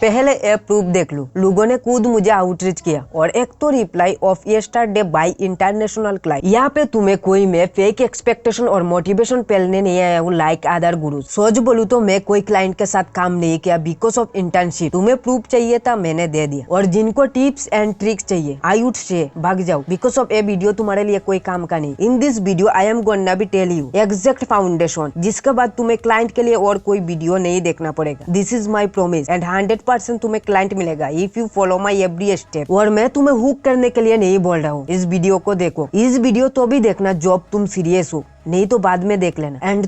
पहले ये प्रूफ देख लो, लोगों ने खुद मुझे आउटरीच किया और एक तो reply off yesterday bye international client. यहाँ पे तुम्हें कोई मैं फेक एक्सपेक्टेशन और मोटिवेशन पहलने नहीं आया हूँ लाइक अदर गुरु। सोच बोलूं तो मैं कोई क्लाइंट के साथ काम नहीं किया बिकॉज ऑफ इंटर्नशिप। तुम्हें प्रूफ चाहिए था, मैंने दे दिया। और जिनको टिप्स एंड ट्रिक्स चाहिए आई वुड से भाग जाओ बिकॉज ऑफ ये वीडियो तुम्हारे लिए कोई काम का नहीं। In this video I am gonna be tell you exact foundation, जिसके बाद तुम्हें क्लाइंट के लिए और कोई वीडियो नहीं देखना पड़ेगा। This is my promise and 100% तुम्हें क्लाइंट मिलेगा if you follow my every step. और मैं तुम्हें हुक करने के लिए नहीं बोल रहा हूँ। इस वीडियो को देखो, इस वीडियो तो भी देखना जब तुम सीरियस हो, नहीं तो बाद में देख लेना। एंड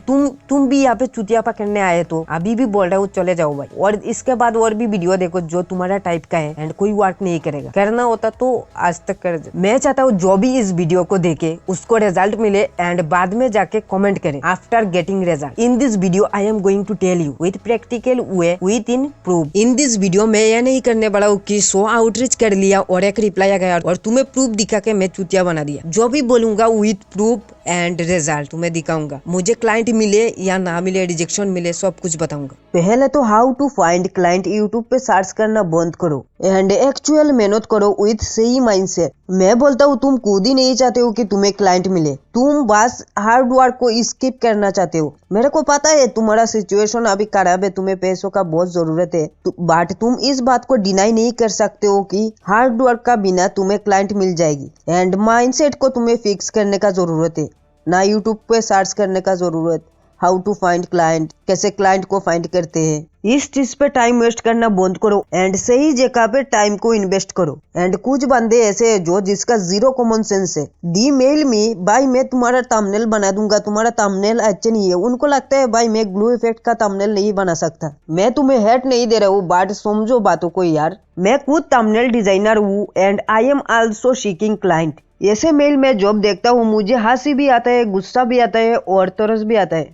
तुम भी यहाँ पे चुतियापा करने आए तो अभी भी बोल रहा हूँ चले जाओ भाई। और इसके बाद और भी वीडियो देखो जो तुम्हारा टाइप का है एंड कोई वर्क नहीं करेगा। करना होता तो आज तक कर। मैं चाहता हूँ जो भी इस वीडियो को देखे उसको रिजल्ट मिले एंड बाद में जाके कमेंट करे after getting result. In this video I am going to tell you with practical way with in proof. In this video मैं यह नहीं करने वाला हूँ कि 100 आउटरीच कर लिया और एक रिप्लाई आ गया और तुम्हें प्रूफ दिखा के मैं चुतिया बना दिया। जो भी बोलूंगा विथ प्रूफ एंड रिजल्ट तुम्हें दिखाऊंगा। मुझे क्लाइंट मिले या ना मिले, रिजेक्शन मिले, सब कुछ बताऊंगा। पहले तो how to find client YouTube पे सर्च करना बंद करो एंड एक्चुअल मेहनत करो विथ सही माइंडसेट। मैं बोलता हूँ तुम खुद ही नहीं चाहते हो कि तुम्हें क्लाइंट मिले, तुम बस हार्ड वर्क को स्किप करना चाहते हो। मेरे को पता है तुम्हारा सिचुएशन अभी खराब है, तुम्हें पैसों का बहुत जरूरत है, बट तुम इस बात को डिनाई नहीं कर सकते हो कि हार्ड वर्क का बिना तुम्हें क्लाइंट मिल जाएगी। एंड माइंडसेट को तुम्हें फिक्स करने का जरूरत है, ना यूट्यूब पे सर्च करने का जरूरत। हाउ टू फाइंड क्लाइंट, कैसे क्लाइंट को फाइंड करते हैं, इस चीज पे टाइम वेस्ट करना बंद करो एंड सही जगह पे टाइम को इन्वेस्ट करो। एंड कुछ बंदे ऐसे हैं जो जिसका जीरो कॉमन सेंस है। दी मेल मी भाई मैं तुम्हारा थंबनेल बना दूंगा, तुम्हारा थंबनेल अच्छा नहीं है। उनको लगता है भाई मैं ग्लू इफेक्ट का थंबनेल नहीं बना सकता। मैं तुम्हें हेट नहीं दे रहा हूँ बट समझो बातों को यार। मैं खुद थंबनेल डिजाइनर हूँ and I am also seeking client. ऐसे मेल में जॉब देखता हूँ मुझे हंसी भी आता है, गुस्सा भी आता है और तरस भी आता है।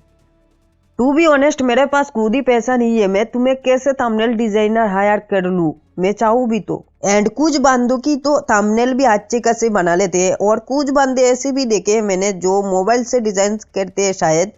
टू बी ऑनेस्ट मेरे पास खुद ही पैसा नहीं है, मैं तुम्हें कैसे थंबनेल डिजाइनर हायर कर लूं, मैं चाहूँ भी तो। एंड कुछ बंदों की तो थंबनेल भी अच्छे खासे बना लेते हैं और कुछ बंदे ऐसे भी देखे हैं मैंने जो मोबाइल से डिजाइन करते हैं शायद,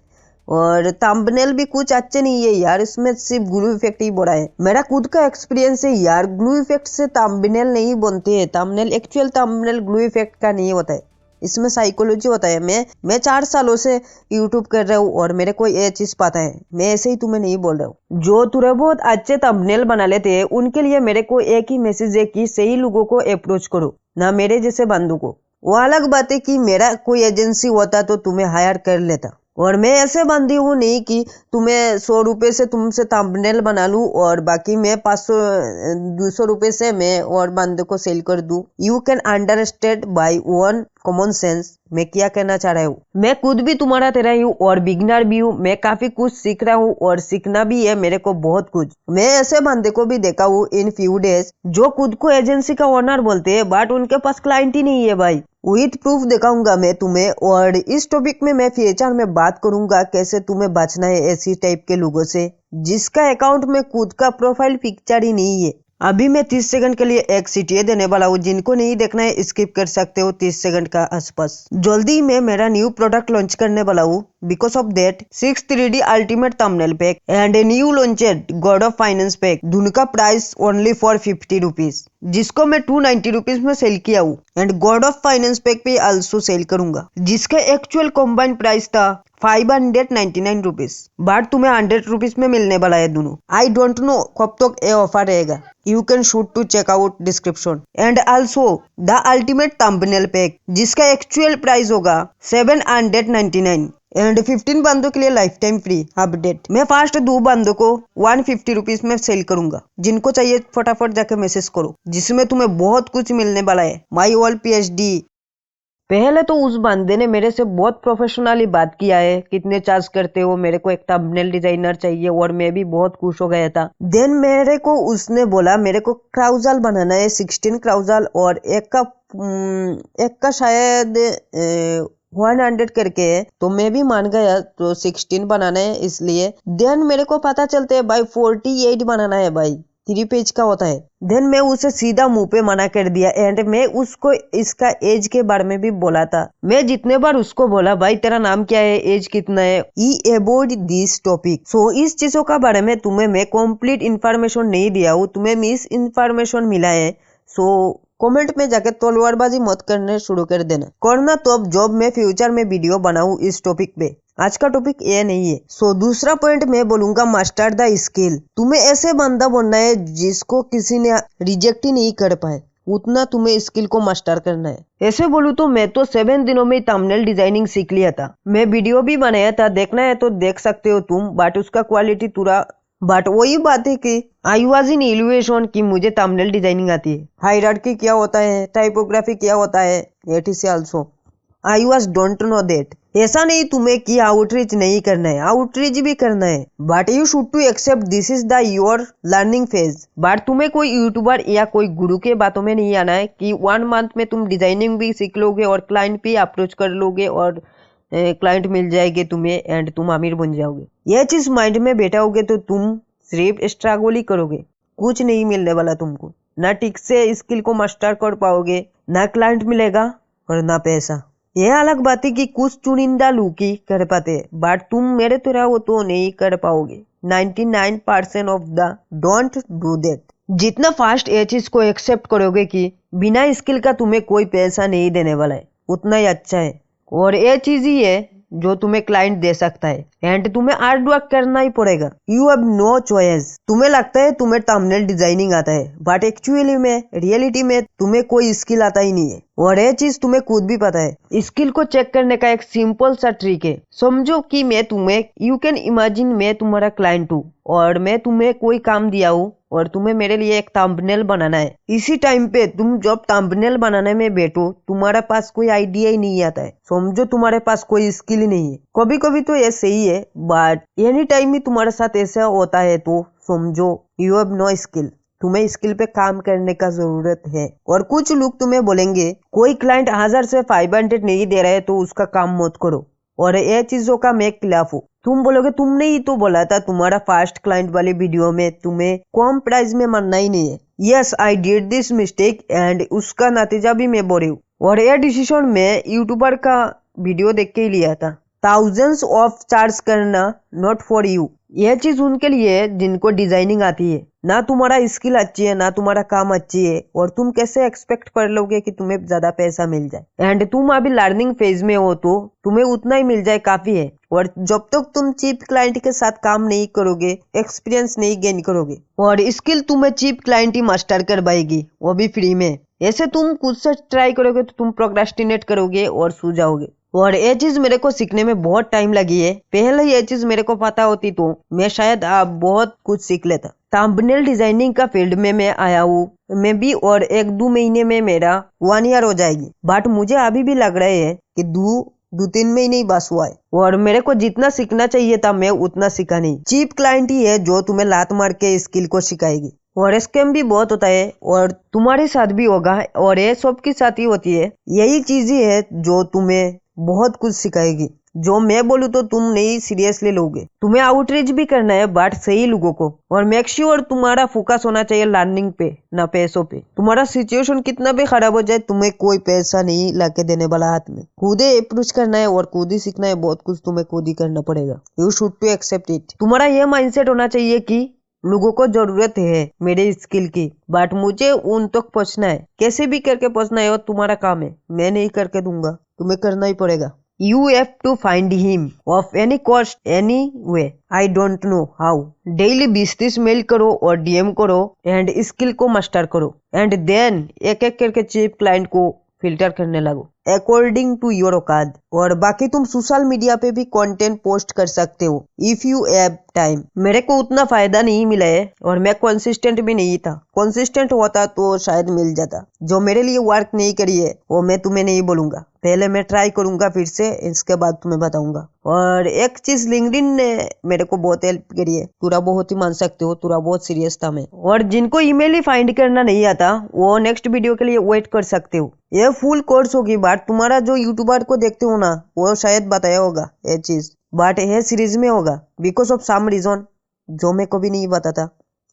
और थंबनेल भी कुछ अच्छे नहीं है यार, इसमें सिर्फ ग्लू इफेक्ट ही बड़ा है। मेरा खुद का एक्सपीरियंस है यार, ग्लू इफेक्ट से थंबनेल नहीं बनते हैं। Thumbnail actual thumbnail glue effect का नहीं होता है, इसमें साइकोलॉजी होता है। मैं 4 सालों से यूट्यूब कर रहा हूँ और मेरे को ये चीज पता है। मैं ऐसे ही तुम्हें नहीं बोल रहा हूँ। जो थोड़े बहुत अच्छे थंबनेल बना लेते हैं उनके लिए मेरे को एक ही मैसेज है कि सही लोगों को अप्रोच करो, ना मेरे जैसे बंदों को। वो अलग बात है कि मेरा कोई एजेंसी होता तो तुम्हें हायर कर लेता, और मैं ऐसे बंदी हूँ नहीं कि तुम्हें 100 रुपए से तुमसे थंबनेल बना लूं और बाकी मैं 500-200 रुपए से मैं और बंदे को सेल कर दूं। You can understand by one common sense मैं क्या कहना चाह रहा हूँ। मैं खुद भी तुम्हारा तरह ही हूँ और बिगनर भी हूँ। मैं काफी कुछ सीख रहा हूँ और सीखना भी है मेरे को बहुत कुछ। मैं ऐसे बंदे को भी देखा हूँ इन फ्यू डेज जो खुद को एजेंसी का ओनर बोलते हैं बट उनके पास क्लाइंट ही नहीं है भाई। विथ प्रूफ दिखाऊंगा मैं तुम्हें। और इस टॉपिक में मैं फ्यूचर में बात करूंगा कैसे तुम्हें बचना है ऐसी टाइप के लोगों से जिसका अकाउंट में खुद का प्रोफाइल पिक्चर ही नहीं है। अभी मैं 30 सेकंड के लिए एक सीटीए देने वाला हूँ, जिनको नहीं देखना है स्किप कर सकते हो 30 सेकंड का आसपास। जल्दी मैं मेरा न्यू प्रोडक्ट लॉन्च करने वाला हूँ, because of that 6 3D ultimate thumbnail pack and a new launched God of finance pack, दोनों का प्राइस ओनली फॉर 50 रुपीज, जिसको मैं 290 रुपीज में सेल किया हूँ। And God of finance pack पे आल्सो सेल करूंगा जिसका एक्चुअल कॉम्बाइंड प्राइस था 599 रुपीज, बट तुम्हें 100 रुपीज में मिलने वाला है दोनों। आई डोंट नो कब तक ये ऑफर रहेगा। You can shoot to check out description. And also the ultimate thumbnail pack जिसका एक्चुअल प्राइस होगा 799 एंड 15 बंदों के लिए लाइफ टाइम फ्री अपडेट। मैं फर्स्ट 2 बंदों को 150 रुपीज में सेल करूंगा। जिनको चाहिए फटाफट जाके मैसेज करो, जिसमें तुम्हें बहुत कुछ मिलने वाला है। My all PhD। पहले तो उस बंदे ने मेरे से बहुत प्रोफेशनली बात किया है, कितने चार्ज करते हो, मेरे को एक थंबनेल डिजाइनर चाहिए, और मैं भी बहुत खुश हो गया था। देन मेरे को उसने बोला मेरे को क्राउजल बनाना है 16 क्राउजल और एक का शायद 100 करके है, तो मैं भी मान गया तो 16 बनाना है इसलिए। देन मेरे को पता चलते है भाई 48 बनाना है भाई। 3 पेज का होता है। देन मैं उसे सीधा मुंह पे मना कर दिया एंड मैं उसको इसका एज के बारे में भी बोला था। मैं जितने बार उसको बोला भाई तेरा नाम क्या है, एज कितना है, ही अवॉइड दिस टॉपिक। सो इस चीजों का बारे में तुम्हें मैं कंप्लीट इन्फॉर्मेशन नहीं दिया हूँ, तुम्हें मिस इन्फॉर्मेशन मिला है। सो कमेंट में जाके तलवारबाजी मत करने शुरू कर देना, करना तो अब जब मैं फ्यूचर में वीडियो बनाऊं इस टॉपिक पे। आज का टॉपिक ये नहीं है। सो दूसरा पॉइंट मैं बोलूंगा मास्टर द स्किल। तुम्हें ऐसे बंदा बनना है जिसको किसी ने रिजेक्ट ही नहीं कर पाए, उतना तुम्हें स्किल को मास्टर करना है। ऐसे बोलूं तो मैं तो 7 दिनों में थंबनेल डिजाइनिंग सीख लिया था। मैं वीडियो भी बनाया था, देखना है तो देख सकते हो तुम, बट उसका क्वालिटी पूरा, बट वही बात है कि आई वॉज इन इल्यूएशन कि मुझे थंबनेल डिजाइनिंग आती है, हायरार्की क्या होता है, टाइपोग्राफी क्या होता है, etc also I was don't know that. ऐसा नहीं तुम्हें कि आउटरीच नहीं करना है, आउटरीच भी करना है, but you should to accept this is the your learning phase. But तुम्हें कोई यूट्यूबर या कोई गुरु के बातों में नहीं आना है कि 1 मंथ में तुम डिजाइनिंग भी सीख लोगे और क्लाइंट भी अप्रोच कर लोगे और क्लाइंट मिल जाएंगे तुम्हें एंड तुम अमीर बन जाओगे। यह चीज माइंड में बैठाओगे तो तुम सिर्फ स्ट्रगल ही करोगे, कुछ नहीं मिलने वाला तुमको। ना ठीक से स्किल को मास्टर कर पाओगे, ना क्लाइंट मिलेगा और ना पैसा। यह अलग बात है कि कुछ चुनिंदा लोग ही कर पाते हैं, बट तुम मेरे तरह वो तो नहीं कर पाओगे। 99% of the don't do that. जितना फास्ट ये चीज को एक्सेप्ट करोगे कि बिना स्किल का तुम्हें कोई पैसा नहीं देने वाला है, उतना ही अच्छा है। और ये चीज ही है जो तुम्हें क्लाइंट दे सकता है एंड तुम्हें हार्ड वर्क करना ही पड़ेगा। You have no choice. तुम्हें लगता है तुम्हें थंबनेल डिजाइनिंग आता है, बट एक्चुअली में रियलिटी में तुम्हें कोई स्किल आता ही नहीं है और ये चीज तुम्हें खुद भी पता है। स्किल को चेक करने का एक सिंपल सा ट्रिक है। समझो कि मैं तुम्हें, यू कैन इमेजिन मैं तुम्हारा क्लाइंट हूँ और मैं तुम्हें कोई काम दिया हूँ और तुम्हें मेरे लिए एक थंबनेल बनाना है। इसी टाइम पे तुम जब थंबनेल बनाने में बैठो तुम्हारे पास कोई आइडिया ही नहीं आता है, समझो तुम्हारे पास कोई स्किल ही नहीं है। कभी कभी तो ऐसे ही है, बट एनी टाइम ही तुम्हारे साथ ऐसा होता है तो समझो यू हैव नो स्किल, तुम्हें स्किल पे काम करने का जरूरत है। और कुछ लोग तुम्हें बोलेंगे कोई क्लाइंट 1000 से 500 नहीं दे रहा है तो उसका काम मत करो, और ये चीजों का मैं खिलाफ हूँ। तुम बोलोगे तुमने ही तो बोला था तुम्हारा फास्ट क्लाइंट वाली वीडियो में तुम्हें कम प्राइस में मानना ही नहीं है। Yes I did this mistake and उसका नतीजा भी मैं बोल रही हूँ। और यह डिसीजन मैं यूट्यूबर का वीडियो देख के ही लिया था। थाउजेंड्स ऑफ चार्ज करना नॉट फॉर यू। यह चीज उनके लिए है जिनको डिजाइनिंग आती है। ना तुम्हारा स्किल अच्छी है, ना तुम्हारा काम अच्छी है, और तुम कैसे एक्सपेक्ट कर लोगे कि तुम्हें ज्यादा पैसा मिल जाए। एंड तुम अभी लर्निंग फेज में हो तो तुम्हें उतना ही मिल जाए काफी है। और जब तक तुम चीप क्लाइंट के साथ काम नहीं करोगे, एक्सपीरियंस नहीं गेन करोगे, और स्किल तुम्हें चीप क्लाइंट ही मास्टर करवाएगी, वो भी फ्री में। ऐसे तुम खुद से ट्राई करोगे तो तुम प्रोक्रेस्टिनेट करोगे और सो जाओगे। और ये चीज मेरे को सीखने में बहुत टाइम लगी है। पहले ये चीज मेरे को पता होती तो मैं शायद आप बहुत कुछ सीख लेता। थंबनेल डिजाइनिंग का फील्ड में मैं आया हूँ मैं भी, और 1-2 महीने में मेरा 1 ईयर हो जाएगी, बट मुझे अभी भी लग रहा है कि 2-3 महीने ही बस हुआ है। और मेरे को जितना सीखना चाहिए था मैं उतना सीखा नहीं। चीप क्लाइंट ही है जो तुम्हें लात मार के स्किल को सिखाएगी। और स्कैम भी बहुत होता है और तुम्हारे साथ भी होगा, और ये सबके साथ ही होती है। यही चीज ही है जो तुम्हें बहुत कुछ सिखाएगी। जो मैं बोलूँ तो तुम नहीं सीरियसली लोगे। तुम्हें आउटरीच भी करना है बट सही लोगों को, और मेक श्योर तुम्हारा फोकस होना चाहिए लर्निंग पे, ना पैसों पे। तुम्हारा सिचुएशन कितना भी खराब हो जाए तुम्हें कोई पैसा नहीं लाके देने वाला हाथ में। खुद ही अप्रोच करना है और खुद ही सीखना है, बहुत कुछ तुम्हें खुद ही करना पड़ेगा। You should to accept it. तुम्हारा यह माइंडसेट होना चाहिए कि लोगों को जरूरत है मेरे स्किल की, बट मुझे उन तक पहुंचना है, कैसे भी करके पहुंचना है, और तुम्हारा काम है, मैं नहीं करके दूंगा, तुम्हें करना ही पड़ेगा। You have to find him of any cost, any way. I don't know how. Daily 20-30 mail करो और DM करो एंड स्किल को मास्टर करो, एंड देन एक एक करके चीप क्लाइंट को फिल्टर करने लगो अकॉर्डिंग टू योर औकात। और बाकी तुम सोशल मीडिया पे भी कंटेंट पोस्ट कर सकते हो इफ यू हैव टाइम। मेरे को उतना फायदा नहीं मिला है और मैं कंसिस्टेंट भी नहीं था। कंसिस्टेंट होता तो शायद मिल जाता। जो मेरे लिए वर्क नहीं करी है वो मैं तुम्हें नहीं बोलूंगा, पहले मैं ट्राई करूंगा फिर से, इसके बाद तुम्हें बताऊंगा। और एक चीज लिंक्डइन ने मेरे को बहुत हेल्प करी है, पूरा बहुत ही मान सकते हो, पूरा बहुत सीरियस था मैं। और जिनको ईमेल ही फाइंड करना नहीं आता वो नेक्स्ट वीडियो के लिए वेट कर सकते हो। ये फुल कोर्स होगी, बट तुम्हारा जो यूट्यूबर को देखते हो ना वो शायद बताया होगा ये चीज, बट ये सीरीज में होगा बिकॉज ऑफ सम रीजन जो मैं कभी नहीं बताता।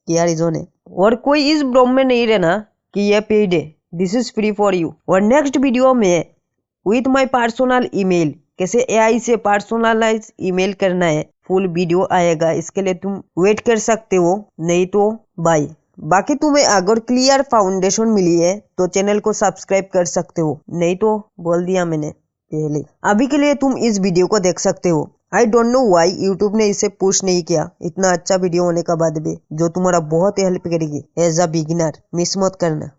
क्या रीजन है। और कोई इस भ्रम में नहीं रहना कि ये पेड है, this is free for you. और नेक्स्ट वीडियो में विथ माई पर्सनल ईमेल कैसे एआई से पर्सनलाइज ईमेल करना है फुल वीडियो आएगा, इसके लिए तुम वेट कर सकते हो, नहीं तो बाय। बाकी तुम्हें अगर क्लियर फाउंडेशन मिली है तो चैनल को सब्सक्राइब कर सकते हो, नहीं तो बोल दिया मैंने पहले। अभी के लिए तुम इस वीडियो को देख सकते हो। I don't know why YouTube ने इसे पुश नहीं किया इतना अच्छा वीडियो होने का बाद भी, जो तुम्हारा बहुत हेल्प करेगी एज अ बिगिनर। मिस मत करना।